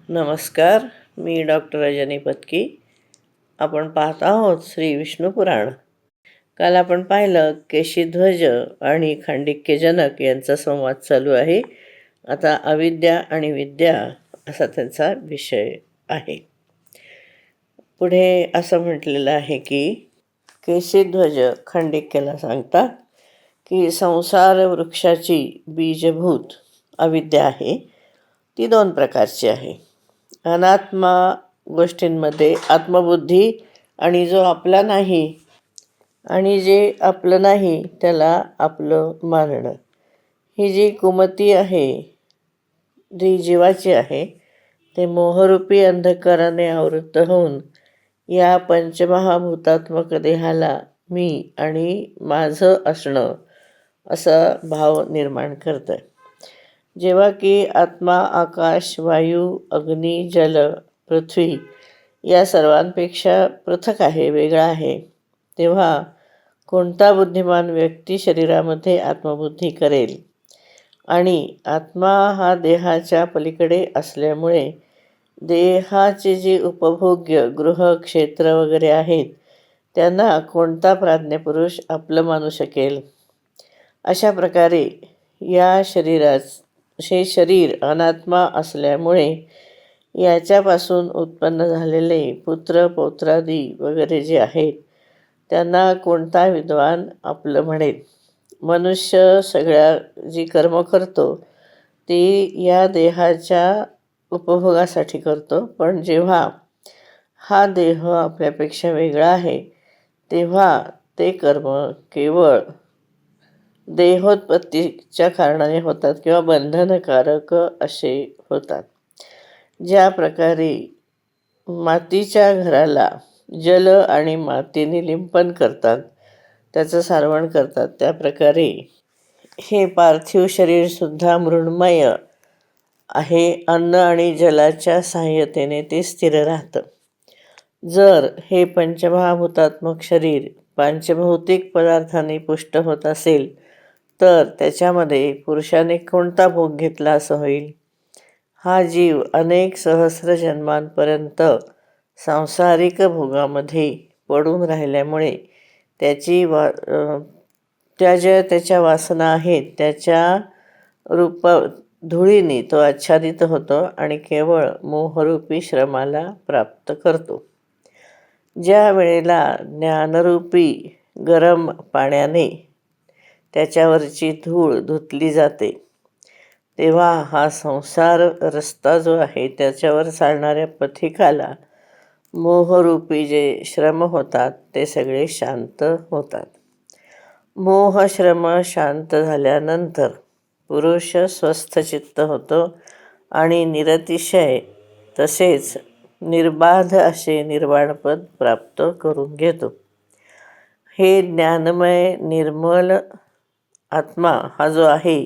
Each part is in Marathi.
नमस्कार. मी डॉक्टर रजनी पत्की. आपण पाहत आहोत श्री विष्णू पुराण. काल आपण पाहिलं केशीध्वज आणि खांडिक्यजनक यांचा संवाद चालू आहे. आता अविद्या आणि विद्या असा त्यांचा विषय आहे. पुढे असं म्हटलेलं आहे की केशीध्वज खांडिक्यला सांगतात की संसार वृक्षाची बीजभूत अविद्या आहे, ती 2 प्रकारची आहे. अनात्मा गोष्टींमध्ये आत्मबुद्धी आणि जो आपला नाही आणि जे आपलं नाही त्याला आपलं मानणं, ही जी कुमती आहे, जी जीवाची आहे, ते मोहरूपी अंधकाराने आवृत्त होऊन या पंचमहाभूतात्मक देहाला मी आणि माझं असणं असा भाव निर्माण करतं. जेव्हा की आत्मा आकाश, वायू, अग्नी, जल, पृथ्वी या सर्वांपेक्षा पृथक आहे, वेगळा आहे, तेव्हा कोणता बुद्धिमान व्यक्ती शरीरामध्ये आत्मबुद्धी करेल? आणि आत्मा हा देहाच्या पलीकडे असल्यामुळे देहाचे जे उपभोग्य गृह, क्षेत्र वगैरे आहेत, त्यांना कोणता प्राज्ञपुरुष आपलं मानू शकेल? अशा प्रकारे या हे शरीर अनात्मा असल्यामुळे याच्यापासून उत्पन्न झालेले पुत्र, पौत्रादी वगैरे जे आहेत, त्यांना कोणता विद्वान आपलं म्हणेल? मनुष्य सगळ्या जी कर्म करतो ती या देहाच्या उपभोगासाठी करतो, पण जेव्हा हा देह आपल्यापेक्षा वेगळा आहे तेव्हा ते कर्म केवळ देहोत्पत्तीच्या कारणाने होतात किंवा बंधनकारक असे होतात. ज्या प्रकारे मातीच्या घराला जल आणि मातीने लिंपन करतात, त्याचं सारवण करतात, त्याप्रकारे हे पार्थिव शरीरसुद्धा मृण्मय आहे. अन्न आणि जलाच्या सहाय्यतेने ते स्थिर राहतं. जर हे पंचमहाभूतात्मक शरीर पंचभौतिक पदार्थांनी पुष्ट होत असेल तर त्याच्यामध्ये पुरुषाने कोणता भोग घेतला असं होईल? हा जीव अनेक सहस्र जन्मांपर्यंत सांसारिक भोगामध्ये पडून राहिल्यामुळे त्या ज्या त्याच्या वासना आहेत त्याच्या धुळीने तो आच्छादित होतो आणि केवळ मोहरूपी श्रमाला प्राप्त करतो. ज्या वेळेला ज्ञानरूपी गरम पाण्याने त्याच्यावरची धूळ धुतली जाते तेव्हा हा संसार रस्ता जो आहे त्याच्यावर चालणाऱ्या पथिकाला मोहरूपी जे श्रम होतात ते सगळे शांत होतात. मोहश्रम शांत झाल्यानंतर पुरुष स्वस्थचित्त होतो आणि निरतिशय तसेच निर्बाध असे निर्वाणपद प्राप्त करून घेतो. हे ज्ञानमय निर्मल आत्मा हा जो आहे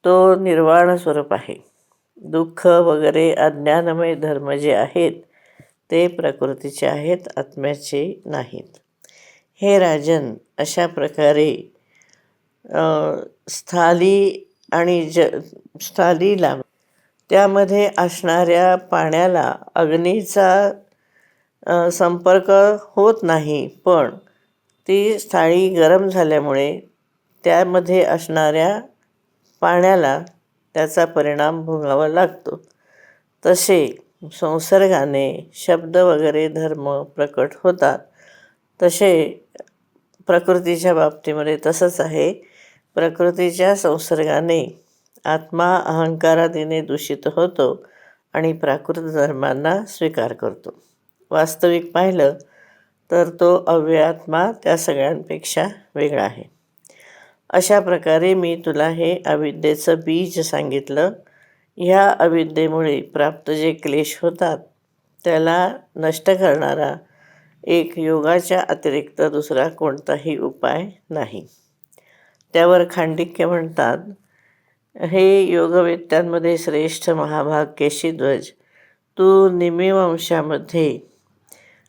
तो निर्वाण स्वरूप आहे. दुःख वगैरे अज्ञानमय धर्म जे आहेत ते प्रकृतीचे आहेत, आत्म्याचे नाहीत. हे राजन, अशा प्रकारे स्थालीला त्यामध्ये असणाऱ्या पाण्याला अग्नीचा संपर्क होत नाही, पण ती स्थाळी गरम झाल्यामुळे त्यामध्ये असणाऱ्या पाण्याला त्याचा परिणाम भोगावा लागतो. तसे संसर्गाने शब्द वगैरे धर्म प्रकट होतात. तसे प्रकृतीच्या बाबतीमध्ये तसंच आहे. प्रकृतीच्या संसर्गाने आत्मा अहंकारादीने दूषित होतो आणि प्राकृत धर्मांना स्वीकार करतो. वास्तविक पाहिलं तर तो अव्ययात्मा त्या सगळ्यांपेक्षा वेगळा आहे. अशा प्रकारे मी तुला हे अविद्येचं बीज सांगितलं. ह्या अविद्येमुळे प्राप्त जे क्लेश होतात त्याला नष्ट करणारा एक योगाच्या अतिरिक्त दुसरा कोणताही उपाय नाही. त्यावर खांडिक्य म्हणतात, हे योगवेत्यांमध्ये श्रेष्ठ महाभाग केशीध्वज, तू निमीवंशामध्ये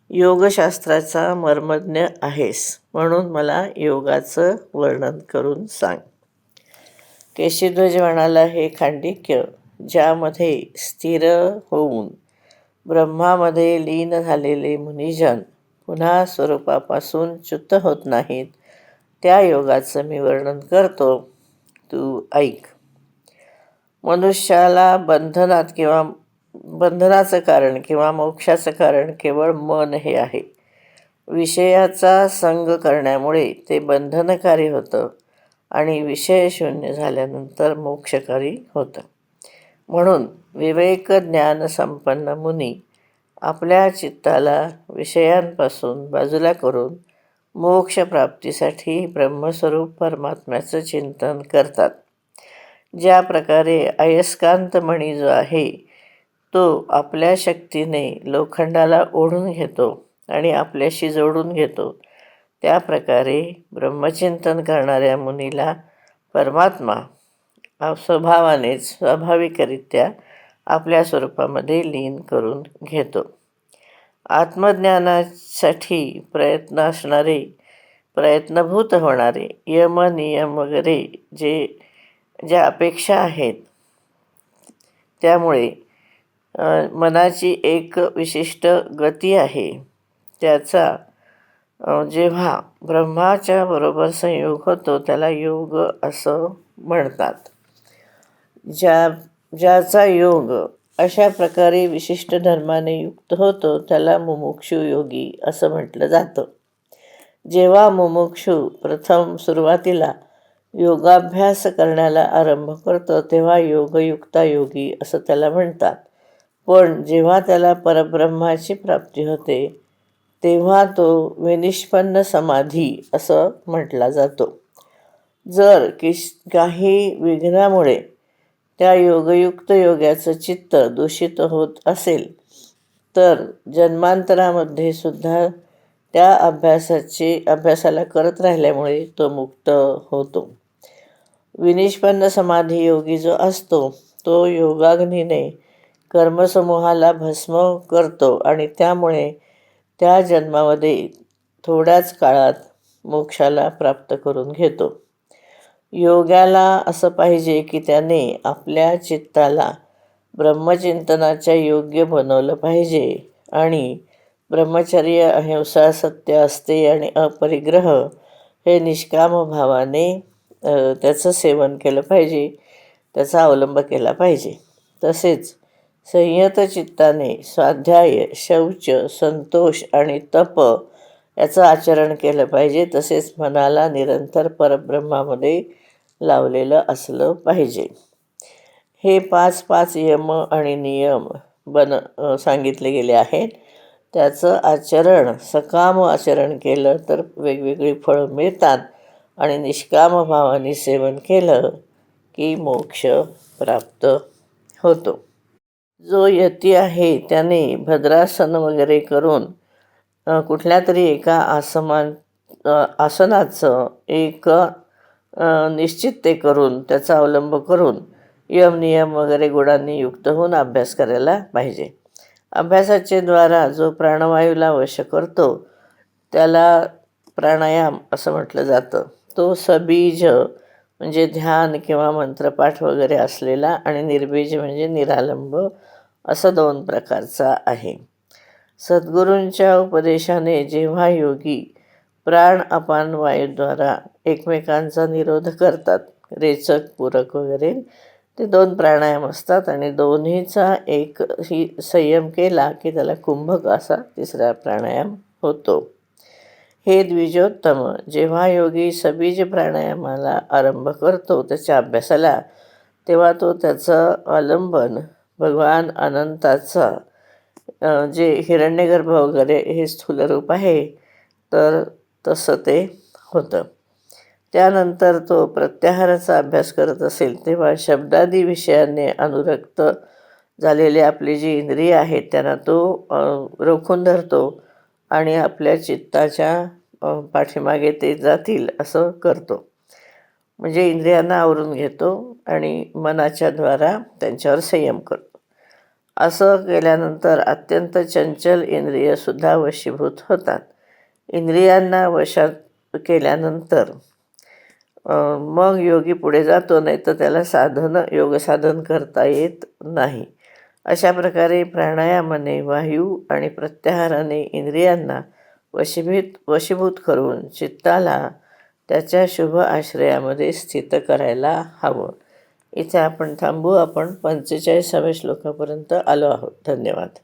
योगशास्त्राचा मर्मज्ञ आहेस, म्हणून मला योगाचं वर्णन करून सांग. केशीध्वज म्हणाला, हे खांडिक्य, ज्यामध्ये स्थिर होऊन ब्रह्मामध्ये लीन झालेले मुनिजन पुन्हा स्वरूपापासून च्युत होत नाहीत, त्या योगाचं मी वर्णन करतो, तू ऐक. मनुष्याला बंधनाचं कारण किंवा मोक्षाचं कारण केवळ मन हे आहे. विषयाचा संग करण्यामुळे ते बंधनकारी होतं आणि विषयशून्य झाल्यानंतर मोक्षकारी होतं. म्हणून विवेक ज्ञान संपन्न मुनी आपल्या चित्ताला विषयांपासून बाजूला करून मोक्षप्राप्तीसाठी ब्रह्मस्वरूप परमात्म्याचं चिंतन करतात. ज्या प्रकारे अयस्कांत मणी जो आहे तो आपल्या शक्तीने लोखंडाला ओढून घेतो आणि आपल्याशी जोडून घेतो, त्या प्रकारे ब्रह्मचिंतन करणाऱ्या मुनीला परमात्मा स्वभावानेच स्वाभाविकरित्या आपल्या स्वरूपामध्ये लीन करून घेतो. आत्मज्ञानासाठी प्रयत्नभूत होणारे यम नियम वगैरे ज्या अपेक्षा आहेत, त्यामुळे मनाची एक विशिष्ट गती आहे, त्याचा जेव्हा ब्रह्माच्या बरोबर संयोग होतो त्याला योग असं म्हणतात. ज्याचा योग अशा प्रकारे विशिष्ट धर्माने युक्त होतो त्याला मुमुक्षु योगी असं म्हटलं जातं. जेव्हा मुमुक्षु प्रथम सुरुवातीला योगाभ्यास करण्याला आरंभ करतो तेव्हा योगयुक्ता योगी असं त्याला म्हणतात. पण जेव्हा त्याला परब्रह्माची प्राप्ती होते तेव्हा तो विनिष्पन्न समाधी असं म्हटला जातो. जर काही विघ्नामुळे त्या योगयुक्त योग्याचं चित्त दूषित होत असेल तर जन्मांतरामध्ये सुद्धा त्या अभ्यासाला करत राहिल्यामुळे तो मुक्त होतो. विनिष्पन्न समाधी योगी जो असतो तो योगाग्नीने कर्मसमूहाला भस्म करतो आणि त्यामुळे त्या जन्मामध्ये थोड्याच काळात मोक्षाला प्राप्त करून घेतो. योग्याला असं पाहिजे की त्याने आपल्या चित्ताला ब्रह्मचिंतनाच्या योग्य बनवलं पाहिजे आणि ब्रह्मचर्य, अहिंसा, सत्य, अस्तेय आणि अपरिग्रह हे निष्काम भावाने त्याचं सेवन केलं पाहिजे, त्याचा अवलंब केला पाहिजे. तसेच संयत चित्ताने स्वाध्याय, शौच, संतोष आणि तप याचं आचरण केलं पाहिजे. तसेच मनाला निरंतर परब्रह्मामध्ये लावलेलं असलं पाहिजे. हे 5 यम आणि नियम सांगितले गेले आहेत. त्याचं सकाम आचरण केलं तर वेगवेगळी फळं मिळतात आणि निष्काम भावाने सेवन केलं की मोक्ष प्राप्त होतो. जो यती आहे त्याने भद्रासन वगैरे करून कुठल्या तरी एका आसनाचं एक निश्चित ते करून त्याचा अवलंब करून यम नियम वगैरे गुणांनी युक्त होऊन अभ्यास करायला पाहिजे. अभ्यासाचे द्वारा जो प्राणवायूला वश करतो त्याला प्राणायाम असं म्हटलं जातं. तो सबीज म्हणजे ध्यान किंवा मंत्रपाठ वगैरे असलेला आणि निर्बीज म्हणजे निरालंब असं 2 प्रकारचा आहे. सद्गुरूंच्या उपदेशाने जेव्हा योगी प्राण अपान वायूद्वारा एकमेकांचा निरोध करतात, रेचक, पूरक वगैरे, ते 2 प्राणायाम असतात आणि दोन्हीचा ही संयम केला की त्याला कुंभक असा 3रा प्राणायाम होतो. हे द्विजोत्तम, जेव्हा योगी सबीज प्राणायामाला आरंभ करतो त्याच्या अभ्यासाला, तेव्हा तो त्याचं आलंबन भगवान अनंताचा जे हिरण्यगर्भ वगैरे हे स्थूल रूप आहे तर तसं ते होतं. त्यानंतर तो प्रत्याहाराचा अभ्यास करत असेल तेव्हा शब्दादी विषयांनी अनुरक्त झालेली आपली जी इंद्रिय आहेत त्यांना तो रोखून धरतो आणि आपल्या चित्ताच्या पाठीमागे ते जातील असं करतो. म्हणजे इंद्रियांना आवरून घेतो आणि मनाच्या द्वारा त्यांच्यावर संयम करतो. असं केल्यानंतर अत्यंत चंचल इंद्रियसुद्धा वशीभूत होतात. इंद्रियांना वशात केल्यानंतर मग योगी पुढे जातो, नाही तर त्याला योगसाधन करता येत नाही. अशा प्रकारे प्राणायामाने वायू आणि प्रत्याहाराने इंद्रियांना वशीभूत करून चित्ताला त्याच्या शुभ आश्रयामध्ये स्थित करायला हवं. इथे आपण थांबू. आपण 45व्या श्लोकापर्यंत आलो आहोत. धन्यवाद.